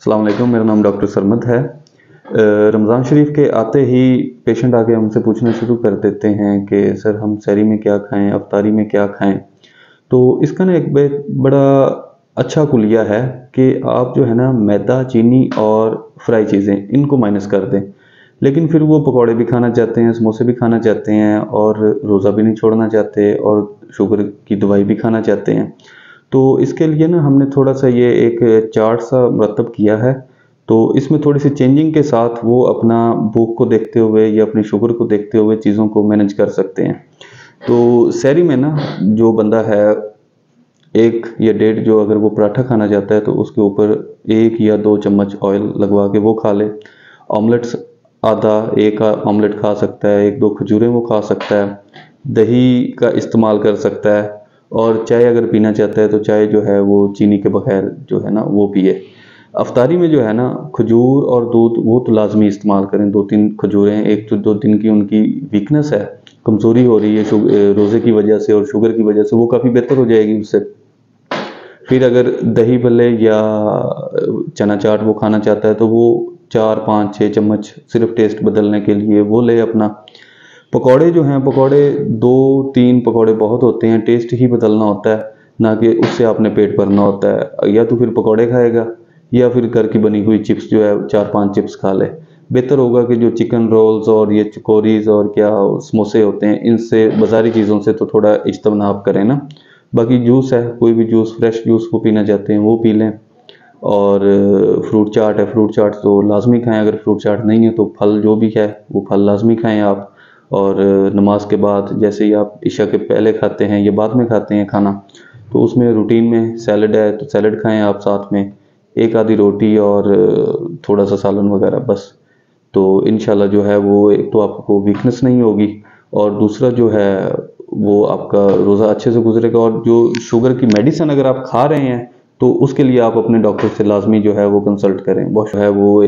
अस्सलाम वालेकुम, मेरा नाम डॉक्टर सरमद है। रमज़ान शरीफ के आते ही पेशेंट आके हमसे पूछना शुरू कर देते हैं कि सर हम सहरी में क्या खाएं, अफ्तारी में क्या खाएं। तो इसका ना एक बड़ा अच्छा कुलिया है कि आप जो है ना मैदा, चीनी और फ्राई चीज़ें इनको माइनस कर दें। लेकिन फिर वो पकौड़े भी खाना चाहते हैं, समोसे भी खाना चाहते हैं और रोज़ा भी नहीं छोड़ना चाहते और शुगर की दवाई भी खाना चाहते हैं। तो इसके लिए ना हमने थोड़ा-सा ये एक चार्ट सा मुरतब किया है। तो इसमें थोड़ी-सी चेंजिंग के साथ वो अपना भूख को देखते हुए या अपनी शुगर को देखते हुए चीज़ों को मैनेज कर सकते हैं। तो सहरी में ना जो बंदा है 1 या डेढ़ जो अगर वो पराठा खाना चाहता है तो उसके ऊपर 1 या 2 चम्मच ऑयल लगवा के वो खा ले। ऑमलेट्स आधा 1 ऑमलेट खा सकता है, 1-2 खजूरें वो खा सकता है, दही का इस्तेमाल कर सकता है और चाय अगर पीना चाहता है तो चाय जो है वो चीनी के बगैर जो है ना वो पिए। अफ्तारी में जो है ना खजूर और दूध वो तो लाज़मी इस्तेमाल करें, 2-3 खजूरें। एक तो 2 दिन की उनकी वीकनेस है, कमज़ोरी हो रही है रोज़े की वजह से और शुगर की वजह से, वो काफ़ी बेहतर हो जाएगी उससे। फिर अगर दही भल्ले या चना चाट वो खाना चाहता है तो वो 4, 5, 6 चम्मच सिर्फ टेस्ट बदलने के लिए वो ले अपना। पकौड़े जो हैं, पकौड़े 2-3 पकौड़े बहुत होते हैं, टेस्ट ही बदलना होता है, ना कि उससे आपने पेट भरना होता है। या तो फिर पकौड़े खाएगा या फिर घर की बनी हुई चिप्स जो है 4-5 चिप्स खा ले। बेहतर होगा कि जो चिकन रोल्स और ये चकोरीज़ और क्या समोसे होते हैं, इनसे बाज़ारी चीज़ों से तो थोड़ा इज्तनाब करें ना। बाकी जूस है, कोई भी जूस, फ्रेश जूस वो पीना चाहते हैं वो पी लें। और फ्रूट चाट है, फ्रूट चाट तो लाज़मी खाएँ। अगर फ्रूट चाट नहीं है तो फल जो भी है वो फल लाज़मी खाएँ आप। और नमाज के बाद जैसे ही आप इशा के पहले खाते हैं या बाद में खाते हैं खाना, तो उसमें रूटीन में सैलड है तो सैलड खाएँ आप साथ में, एक आधी रोटी और थोड़ा सा सालन वगैरह बस। तो इंशाल्लाह जो है वो एक तो आपको वीकनेस नहीं होगी और दूसरा जो है वो आपका रोज़ा अच्छे से गुजरेगा। और जो शुगर की मेडिसिन अगर आप खा रहे हैं तो उसके लिए आप अपने डॉक्टर से लाज़मी जो है वो कंसल्ट करें। वो जो है वो